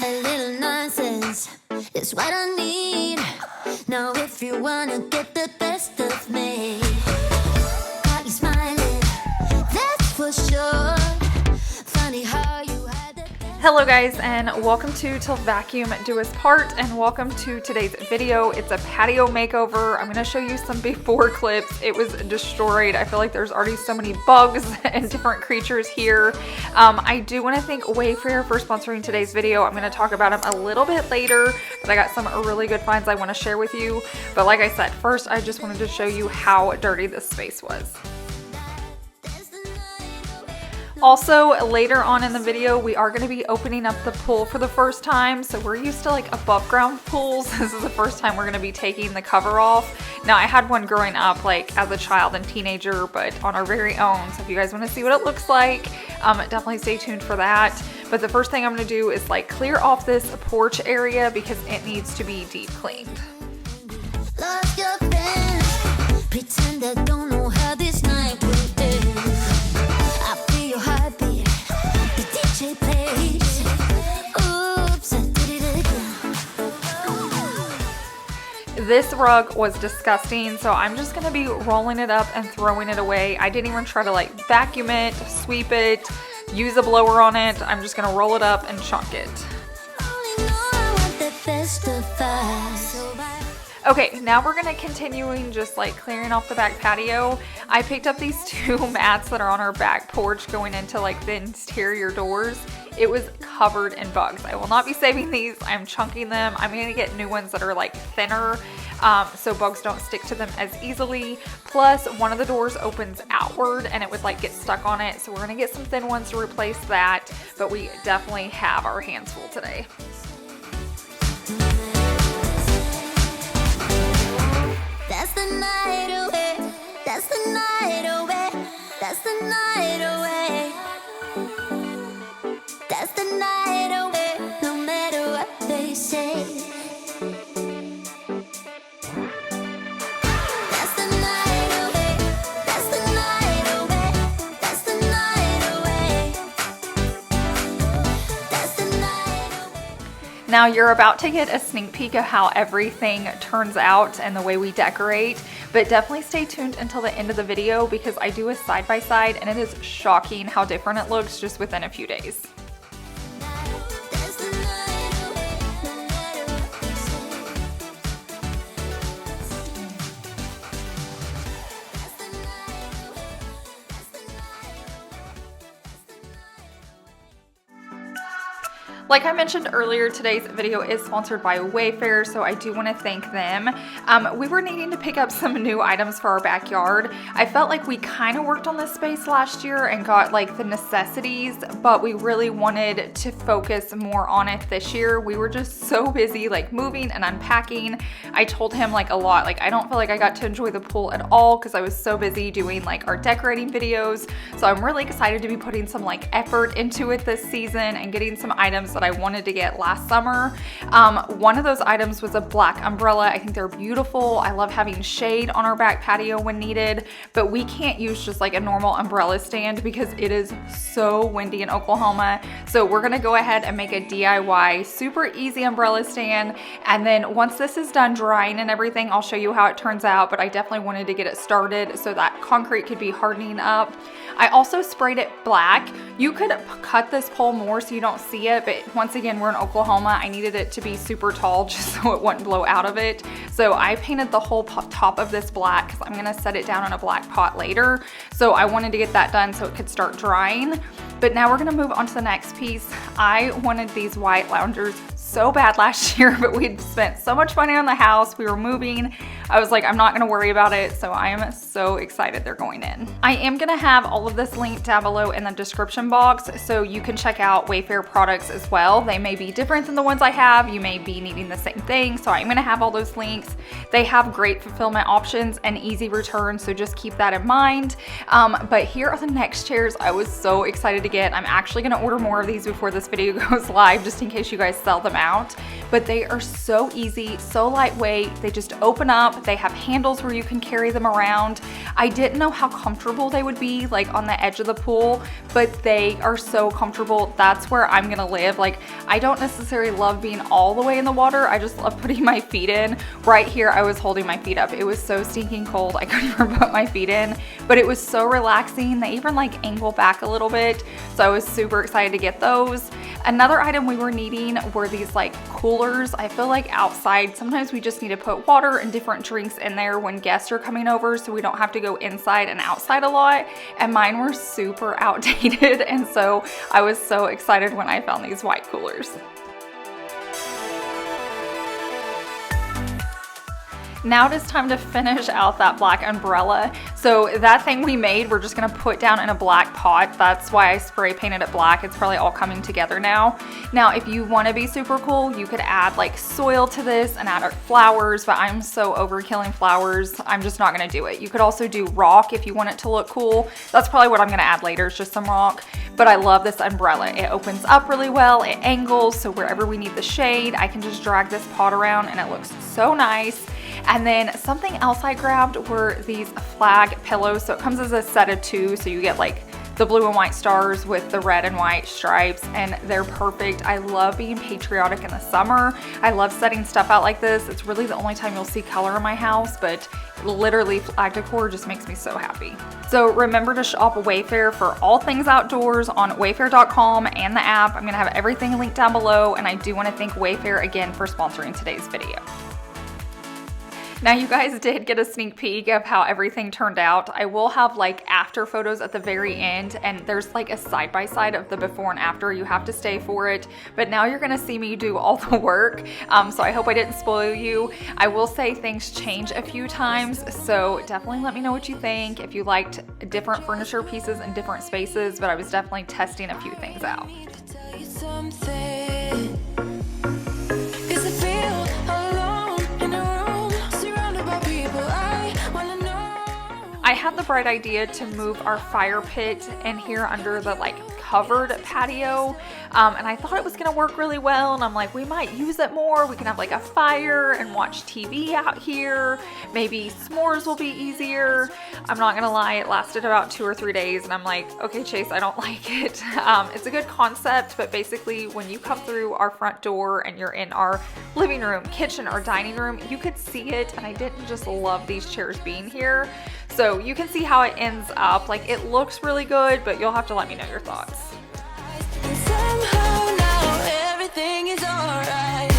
A little nonsense is what I need. Now if you wanna get the best of me, got you smiling, that's for sure. Funny how you had the Hello guys, and welcome to Till Vacuum Do Us Part, and welcome to today's video. It's a patio makeover. I'm going to show you some before clips. It was destroyed. I feel like there's already so many bugs and different creatures here. I do want to thank Wayfair for sponsoring today's video. I'm going to talk about them a little bit later, but I got some really good finds I want to share with you. But like I said, first I just wanted to show you how dirty this space was. Also, later on in the video, we are going to be opening up the pool for the first time. So we're used to like above ground pools. This is the first time we're going to be taking the cover off. Now, I had one growing up like as a child and teenager, but on our very own. So if you guys want to see what it looks like, definitely stay tuned for that. But the first thing I'm going to do is like clear off this porch area because it needs to be deep cleaned. lost your friends. Pretend I don't know how this night will end. I feel your heartbeat, the DJ plays. Oops, I did it again. This rug was disgusting, so I'm just gonna be rolling it up and throwing it away. I didn't even try to like vacuum it, sweep it, use a blower on it. I'm just gonna roll it up and chunk it. Only know I want the best of us. Okay, now we're gonna continuing just like clearing off the back patio. I picked up these two mats that are on our back porch going into like the interior doors. It was covered in bugs. I will not be saving these. I'm chunking them. I'm gonna get new ones that are like thinner so bugs don't stick to them as easily. Plus, one of the doors opens outward and it would like get stuck on it. So we're gonna get some thin ones to replace that, but we definitely have our hands full today. That's the night away. That's the night away. That's the night away. That's the night away. No matter what they say. That's the night away. That's the night away. That's the night away. That's the night away. Now you're about to get a sneak peek of how everything turns out and the way we decorate, but definitely stay tuned until the end of the video because I do a side-by-side and it is shocking how different it looks just within a few days. That's the night away. No matter what they say. That's the night away. That's the night away. Like I mentioned earlier, today's video is sponsored by Wayfair, so I do want to thank them. We were needing to pick up some new items for our backyard. I felt like we kind of worked on this space last year and got like the necessities, but we really wanted to focus more on it this year. We were just so busy like moving and unpacking. I told him like a lot, like I don't feel like I got to enjoy the pool at all because I was so busy doing like our decorating videos. So I'm really excited to be putting some like effort into it this season and getting some items that I wanted to get last summer. One of those items was a black umbrella. I think they're beautiful. I love having shade on our back patio when needed, but we can't use just like a normal umbrella stand because it is so windy in Oklahoma. So we're gonna go ahead and make a DIY super easy umbrella stand. And then once this is done drying and everything, I'll show you how it turns out, but I definitely wanted to get it started so that concrete could be hardening up. I also sprayed it black. You could cut this pole more so you don't see it, but once again, we're in Oklahoma. I needed it to be super tall just so it wouldn't blow out of it. So I painted the whole top of this black because I'm gonna set it down in a black pot later. So I wanted to get that done so it could start drying. But now we're gonna move on to the next piece. I wanted these white loungers so bad last year, but we'd spent so much money on the house. We were moving. I was like, I'm not gonna worry about it. So I am so excited they're going in. I am gonna have all of this linked down below in the description box so you can check out Wayfair products as well. They may be different than the ones I have. You may be needing the same thing. So I'm gonna have all those links. They have great fulfillment options and easy returns. So just keep that in mind. But here are the next chairs I was so excited to get. I'm actually gonna order more of these before this video goes live just in case you guys sell them out. but they are so easy, so lightweight. They just open up. They have handles where you can carry them around. I didn't know how comfortable they would be like on the edge of the pool, but they are so comfortable. That's where I'm gonna live. Like, I don't necessarily love being all the way in the water. I just love putting my feet in. Right here, I was holding my feet up. It was so stinking cold. I couldn't even put my feet in, but it was so relaxing. They even like angle back a little bit. So I was super excited to get those. Another item we were needing were these like coolers. I feel like outside, sometimes we just need to put water and different drinks in there when guests are coming over, so we don't have to go inside and outside a lot. And mine were super outdated. And so I was so excited when I found these white coolers. Now it is time to finish out that black umbrella. So that thing we made, we're just gonna put down in a black pot. That's why I spray painted it black. It's probably all coming together now. Now, if you wanna be super cool, you could add like soil to this and add flowers, but I'm so over killing flowers, I'm just not gonna do it. You could also do rock if you want it to look cool. That's probably what I'm gonna add later, is just some rock. But I love this umbrella. It opens up really well, it angles, so wherever we need the shade, I can just drag this pot around and it looks so nice. And then something else I grabbed were these flag pillows. So it comes as a set of 2, so you get like the blue and white stars with the red and white stripes, and they're perfect. I love being patriotic in the summer. I love setting stuff out like this. It's really the only time you'll see color in my house, but literally flag decor just makes me so happy. So remember to shop Wayfair for all things outdoors on wayfair.com and the app. I'm gonna have everything linked down below, and I do wanna thank Wayfair again for sponsoring today's video. Now, you guys did get a sneak peek of how everything turned out. I will have like after photos at the very end, and there's like a side-by-side of the before and after. You have to stay for it, but now you're gonna see me do all the work. So I hope I didn't spoil you. I will say things change a few times, so definitely let me know what you think, if you liked different furniture pieces in different spaces, but I was definitely testing a few things out. I had the bright idea to move our fire pit in here under the like covered patio, and I thought it was gonna work really well, and I'm like, we might use it more. We can have like a fire and watch TV out here. Maybe s'mores will be easier. I'm not gonna lie, it lasted about 2 or 3 days, and I'm like, okay, Chase, I don't like it. It's a good concept, but basically when you come through our front door and you're in our living room, kitchen, or dining room, you could see it, and I didn't just love these chairs being here. So you can see how it ends up. Like, it looks really good, but you'll have to let me know your thoughts. Somehow now everything is alright.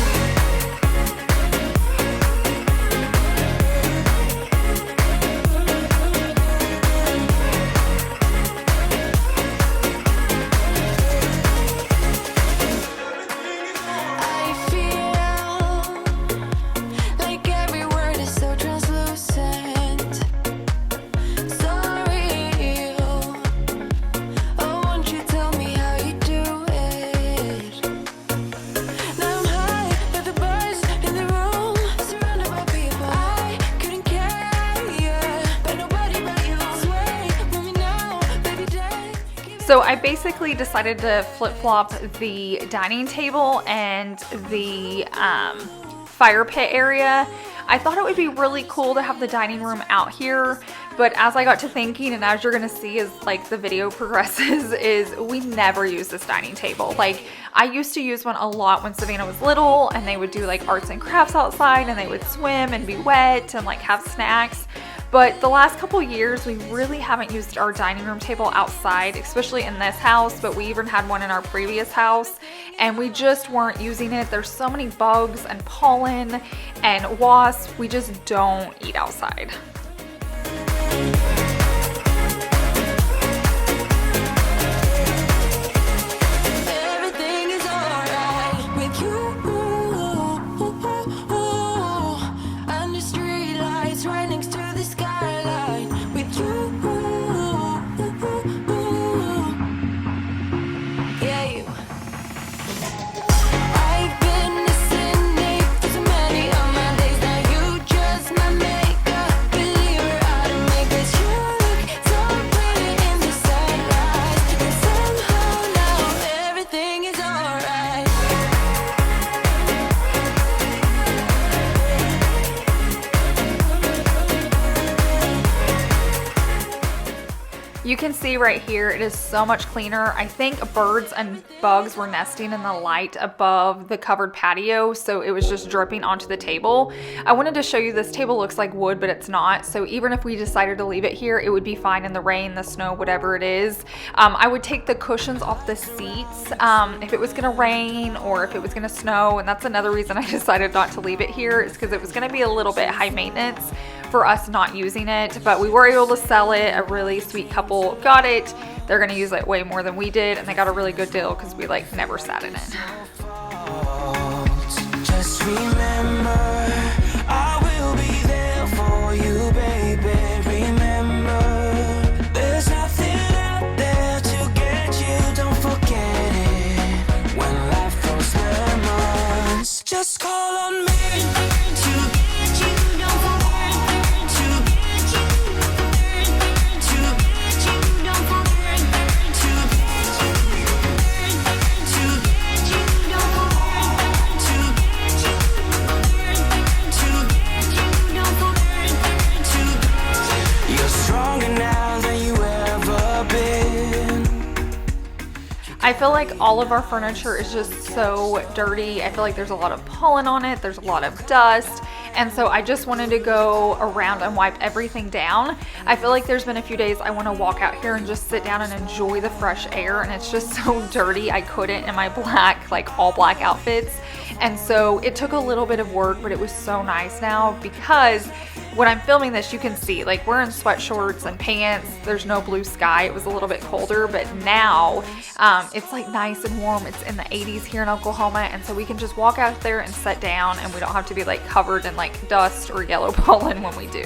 So I basically decided to flip-flop the dining table and the fire pit area. I thought it would be really cool to have the dining room out here, but as I got to thinking, and as you're gonna see as like the video progresses, is we never use this dining table. Like, I used to use one a lot when Savannah was little, and they would do like arts and crafts outside, and they would swim and be wet and like have snacks. But the last couple years, we really haven't used our dining room table outside, especially in this house, but we even had one in our previous house, and we just weren't using it. There's so many bugs and pollen and wasps. We just don't eat outside. Everything is alright with you. Under street lights right next to the skyline with you. Yeah, you. I've been listening to so many of my days now. You just my makeup. You can see right here, it is so much cleaner. I think birds and bugs were nesting in the light above the covered patio, so it was just dripping onto the table. I wanted to show you this table looks like wood, but it's not. So even if we decided to leave it here, it would be fine in the rain, the snow, whatever it is. I would take the cushions off the seats if it was gonna rain or if it was gonna snow, and that's another reason I decided not to leave it here, is because it was gonna be a little bit high maintenance for us not using it, but we were able to sell it. A really sweet couple got it. They're gonna use it way more than we did, and they got a really good deal because we like never sat in it. Just remember, I will be there for you, baby. Remember, there's nothing out there to get you. Don't forget it. When life throws lemons, just call on me. I feel like all of our furniture is just so dirty. I feel like there's a lot of pollen on it. There's a lot of dust. And so I just wanted to go around and wipe everything down. I feel like there's been a few days I want to walk out here and just sit down and enjoy the fresh air. And it's just so dirty. I couldn't in my black, like all black outfits. And so it took a little bit of work, but it was so nice now because when I'm filming this, you can see like we're in sweatshorts and pants. There's no blue sky. It was a little bit colder, but now it's like nice and warm. It's in the 80s here in Oklahoma. And so we can just walk out there and sit down, and we don't have to be like covered in like dust or yellow pollen when we do.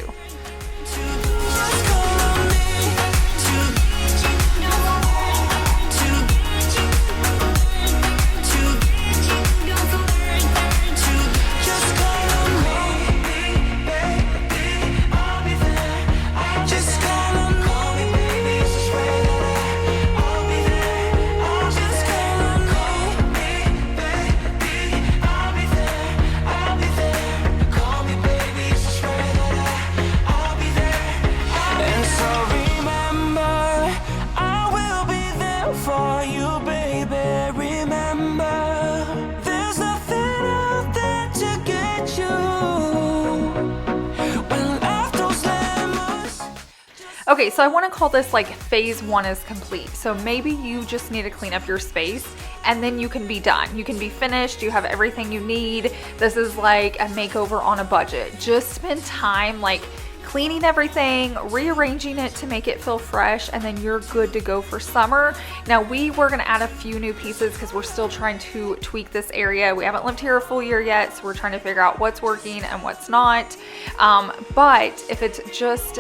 Okay, so I want to call this like phase 1 is complete. So maybe you just need to clean up your space and then you can be done. You can be finished. You have everything you need. This is like a makeover on a budget. Just spend time like cleaning everything, rearranging it to make it feel fresh, and then you're good to go for summer. Now we were gonna add a few new pieces because we're still trying to tweak this area. We haven't lived here a full year yet, so we're trying to figure out what's working and what's not. But if it's just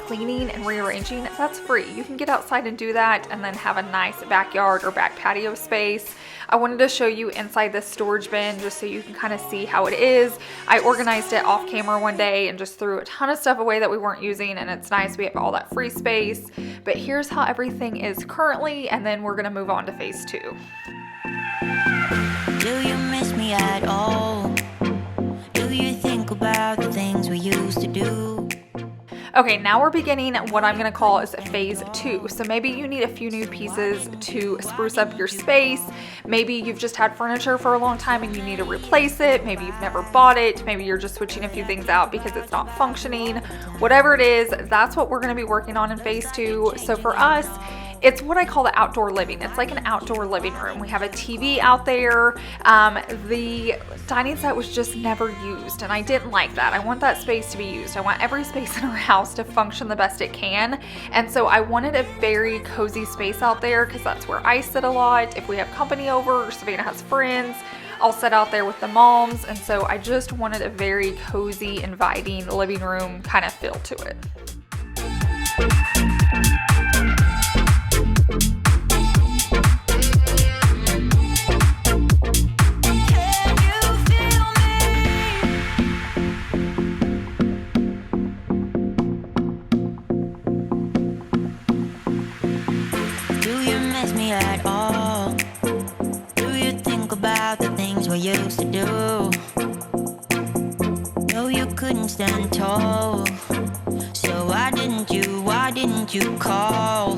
cleaning and rearranging, that's free. You can get outside and do that and then have a nice backyard or back patio space. I wanted to show you inside this storage bin just so you can kind of see how it is. I organized it off camera one day and just threw a ton of stuff away that we weren't using, and it's nice. We have all that free space. But here's how everything is currently, and then we're gonna move on to phase 2. Do you miss me at all? Do you think about the things we used to do? Okay, now we're beginning what I'm gonna call is phase 2. So maybe you need a few new pieces to spruce up your space. Maybe you've just had furniture for a long time and you need to replace it. Maybe you've never bought it. Maybe you're just switching a few things out because it's not functioning. Whatever it is, that's what we're gonna be working on in phase 2. So for us, it's what I call the outdoor living. It's like an outdoor living room. We have a TV out there. The dining set was just never used, and I didn't like that. I want that space to be used. I want every space in our house to function the best it can. And so I wanted a very cozy space out there because that's where I sit a lot. If we have company over or Savannah has friends, I'll sit out there with the moms. And so I just wanted a very cozy, inviting living room kind of feel to it. At all? Do you think about the things we used to do? No, you couldn't stand tall, so I Why didn't you call?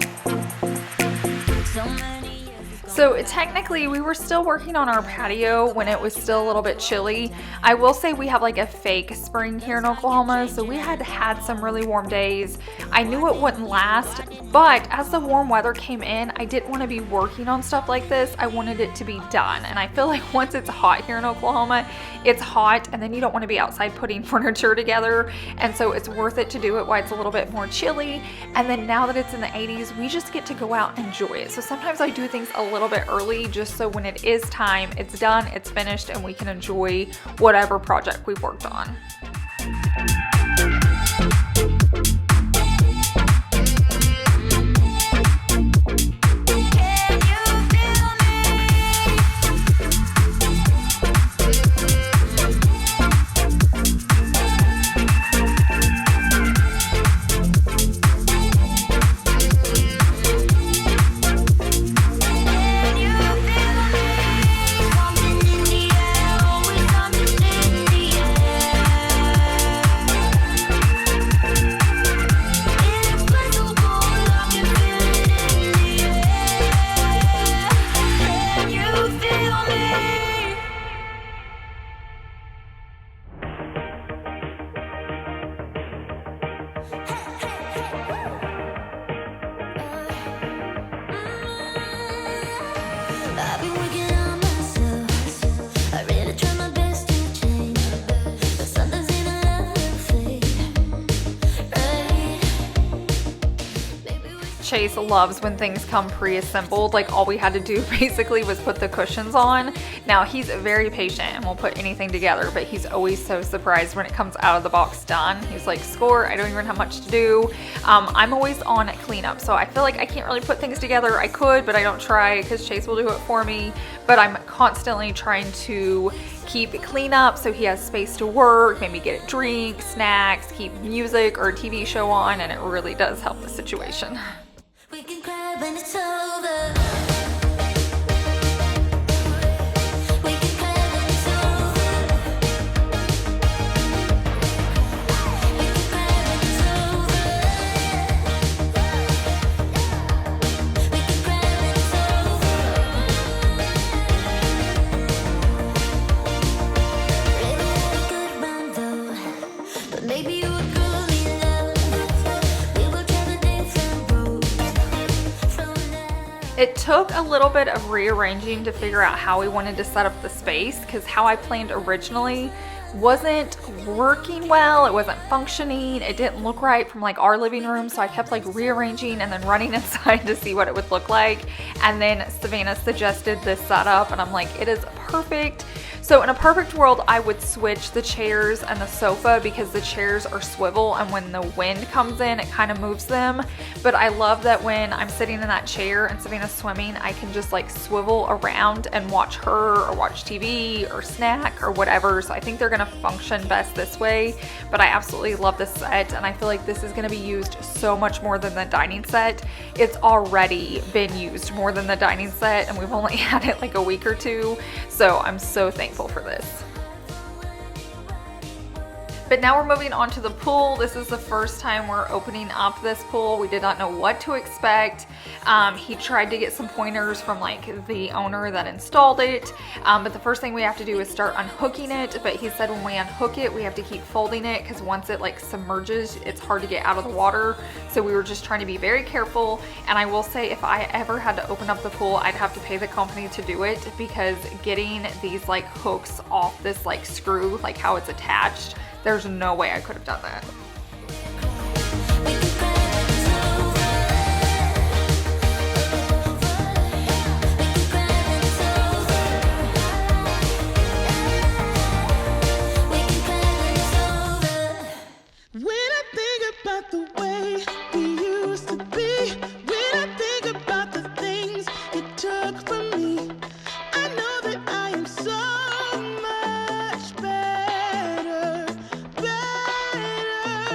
So many years ago. So technically we were still working on our patio when it was still a little bit chilly. I will say we have like a fake spring here in Oklahoma, so we had some really warm days. I knew it wouldn't last, but as the warm weather came in, I didn't want to be working on stuff like this. I wanted it to be done. And I feel like once it's hot here in Oklahoma, it's hot, and then you don't want to be outside putting furniture together. And so it's worth it to do it while it's a little bit more chilly. And then now that it's in the 80s, we just get to go out and enjoy it. So sometimes I do things a little bit early just so when it is time, it's done, it's finished, and we can enjoy whatever project we've worked on. I've been working on myself. I really try my best to change, but sometimes in a love fade. Chase loves when things come pre-assembled. Like all we had to do basically was put the cushions on. Now he's very patient and will put anything together, but he's always so surprised when it comes out of the box done. He's like, score, I don't even have much to do. I'm always on cleanup, so I feel like I can't really put things together. I could, but I don't try because Chase will do it for me. But I'm constantly trying to keep it clean up so he has space to work, maybe get a drink, snacks, keep music or a TV show on, and it really does help the situation. We can cry when it's over. We can cry when it's over. We can cry when it's over. We can cry when it's over. Really had a good run though, but maybe you were truly in love. We will travel different roads. It took a little bit of rearranging to figure out how we wanted to set up the space, because how I planned originally wasn't working well. It wasn't functioning. It didn't look right from like our living room, so I kept like rearranging and then running inside to see what it would look like. And then Savannah suggested this setup and I'm like, it is perfect. So in a perfect world, I would switch the chairs and the sofa because the chairs are swivel, and when the wind comes in, it kind of moves them. But I love that when I'm sitting in that chair and Savannah's swimming, I can just like swivel around and watch her or watch TV or snack or whatever. So I think they're gonna function best this way. But I absolutely love this set, and I feel like this is gonna be used so much more than the dining set. It's already been used more than the dining set, and we've only had it like a week or two. So I'm so thankful for this. But now we're moving on to the pool. This is the first time we're opening up this pool. We did not know what to expect. He tried to get some pointers from like the owner that installed it. But the first thing we have to do is start unhooking it. But he said when we unhook it, we have to keep folding it because once it like submerges, it's hard to get out of the water. So we were just trying to be very careful. And I will say if I ever had to open up the pool, I'd have to pay the company to do it, because getting these like hooks off this like screw, like how it's attached, there's no way I could have done that. When I think about the way we used to be, when I think about the things you took from me, I know that I am so much better, better.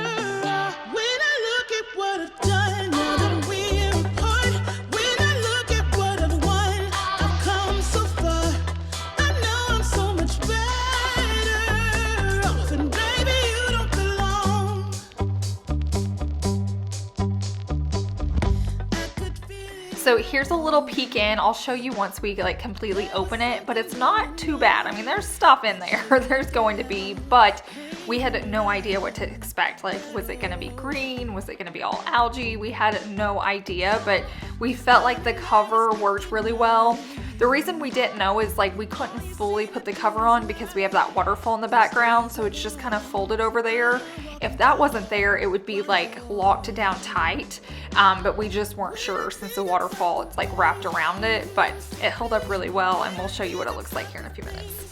So here's a little peek in. I'll show you once we like completely open it, but it's not too bad. I mean, there's stuff in there. There's going to be, but we had no idea what to expect. Like, was it gonna be green? Was it gonna be all algae? We had no idea, but we felt like the cover worked really well. The reason we didn't know is like we couldn't fully put the cover on because we have that waterfall in the background, so it's just kind of folded over there. If that wasn't there, it would be like locked down tight, but we just weren't sure since the waterfall, it's like wrapped around it, but it held up really well, and we'll show you what it looks like here in a few minutes.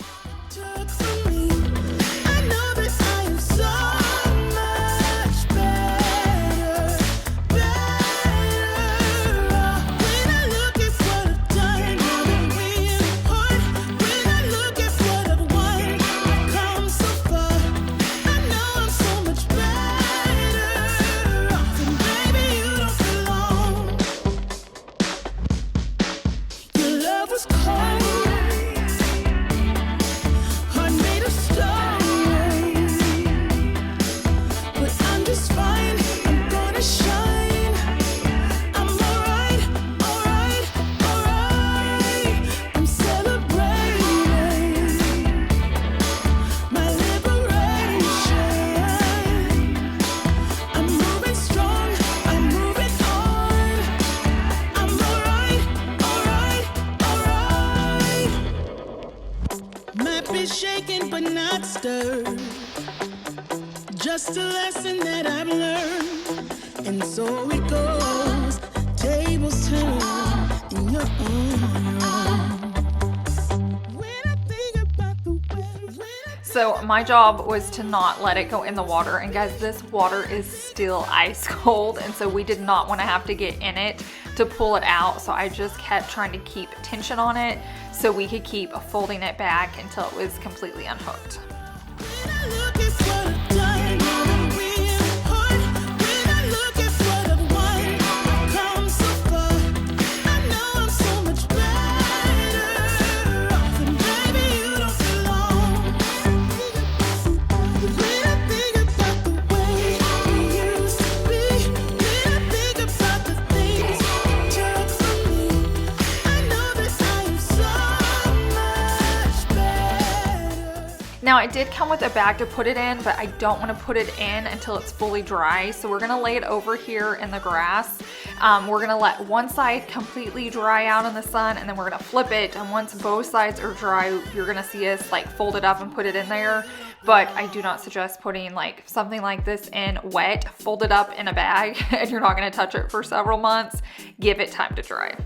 Shaken but not stirred, just a lesson that I've learned, and so it goes. Tables turn, and you're on your own. When I think about the way, So my job was to not let it go in the water, and guys, this water is still ice cold, and so we did not want to have to get in it to pull it out. So I just kept trying to keep tension on it so we could keep folding it back until it was completely unhooked. Now it did come with a bag to put it in, but I don't want to put it in until it's fully dry. So we're gonna lay it over here in the grass. We're gonna let one side completely dry out in the sun, and then we're gonna flip it. And once both sides are dry, you're gonna see us like fold it up and put it in there. But I do not suggest putting like something like this in wet, fold it up in a bag, and you're not gonna touch it for several months. Give it time to dry.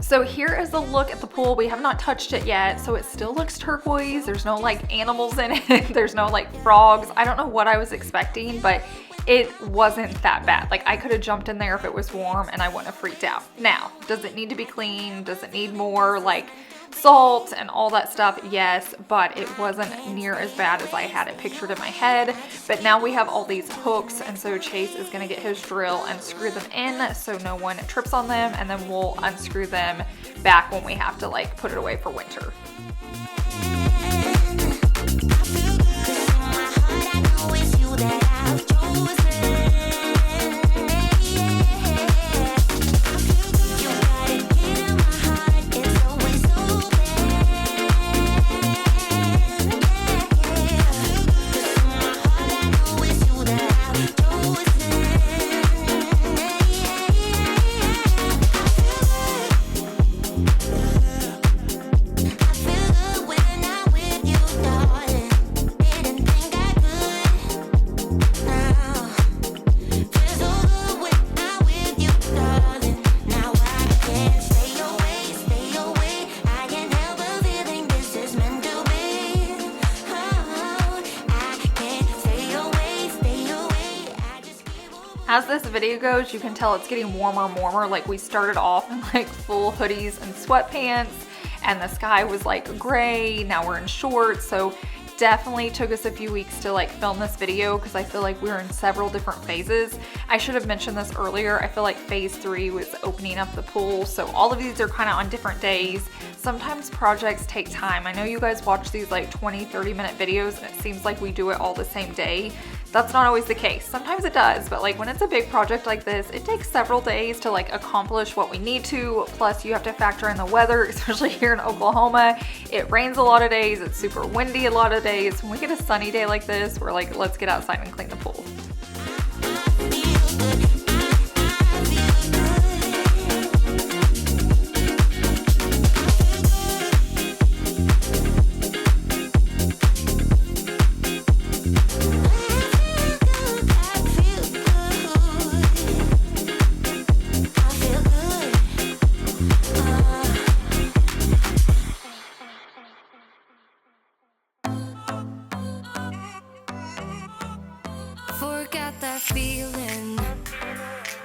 So here is a look at the pool. We have not touched it yet, so it still looks turquoise. There's no like animals in it. There's no like frogs. I don't know what I was expecting, but it wasn't that bad. Like I could have jumped in there if it was warm and I wouldn't have freaked out. Now, does it need to be clean? Does it need more like salt and all that stuff? Yes, but it wasn't near as bad as I had it pictured in my head. But now we have all these hooks, and so Chase is gonna get his drill and screw them in so no one trips on them, and then we'll unscrew them back when we have to like put it away for winter. As this video goes, you can tell it's getting warmer and warmer. Like we started off in like full hoodies and sweatpants, and the sky was like gray. Now we're in shorts. So definitely took us a few weeks to like film this video because I feel like we were in several different phases. I should have mentioned this earlier. I feel like phase 3 was opening up the pool. So all of these are kind of on different days. Sometimes projects take time. I know you guys watch these like 20-30 minute videos and it seems like we do it all the same day. That's not always the case. Sometimes it does, but like when it's a big project like this, it takes several days to like accomplish what we need to. Plus you have to factor in the weather, especially here in Oklahoma. It rains a lot of days. It's super windy a lot of days. When we get a sunny day like this, we're like, let's get outside and clean the pool. Forgot that feeling,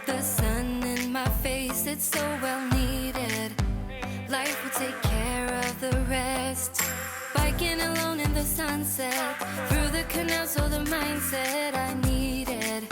the sun in my face, it's so well needed. Life will take care of the rest. Biking alone in the sunset, through the canal, so the mindset I needed.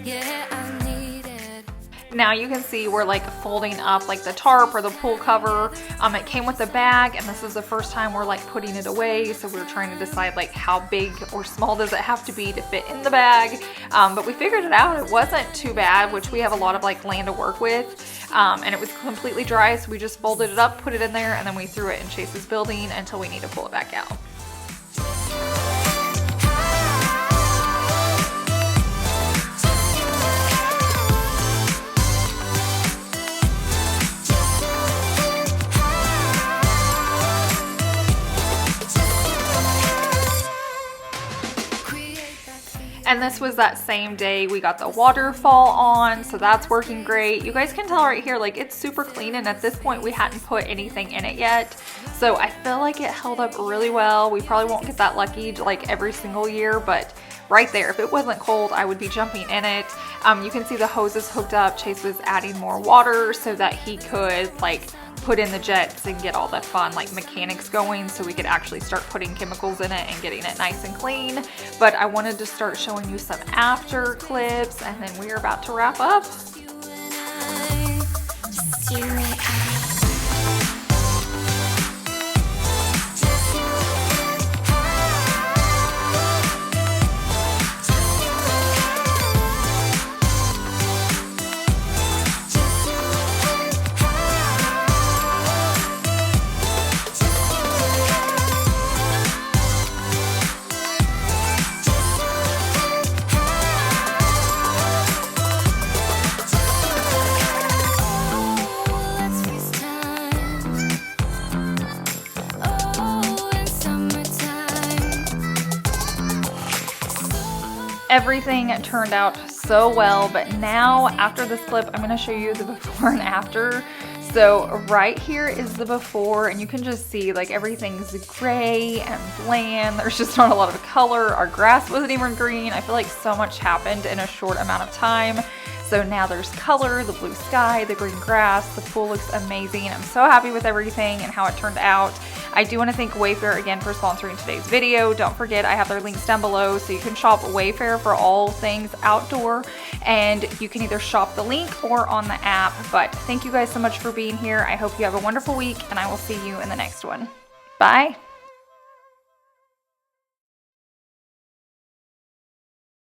Yeah, I needed. Now you can see we're like folding up like the tarp or the pool cover. It came with a bag and this is the first time we're like putting it away. So we're trying to decide like how big or small does it have to be to fit in the bag. But we figured it out. It wasn't too bad, which we have a lot of like land to work with. And it was completely dry. So we just folded it up, put it in there, and then we threw it in Chase's building until we need to pull it back out. And this was that same day we got the waterfall on, so that's working great. You guys can tell right here, like it's super clean, and at this point we hadn't put anything in it yet. So I feel like it held up really well. We probably won't get that lucky like every single year, but right there, if it wasn't cold, I would be jumping in it. You can see the hoses hooked up. Chase was adding more water so that he could like put in the jets and get all the fun like mechanics going so we could actually start putting chemicals in it and getting it nice and clean. But I wanted to start showing you some after clips and then we are about to wrap up. Everything turned out so well, but now after this clip, I'm going to show you the before and after. So right here is the before, and you can just see like everything's gray and bland. There's just not a lot of color. Our grass wasn't even green. I feel like so much happened in a short amount of time. So now there's color, the blue sky, the green grass, the pool looks amazing. I'm so happy with everything and how it turned out. I do want to thank Wayfair again for sponsoring today's video. Don't forget, I have their links down below so you can shop Wayfair for all things outdoor, and you can either shop the link or on the app. But thank you guys so much for being here. I hope you have a wonderful week, and I will see you in the next one. Bye.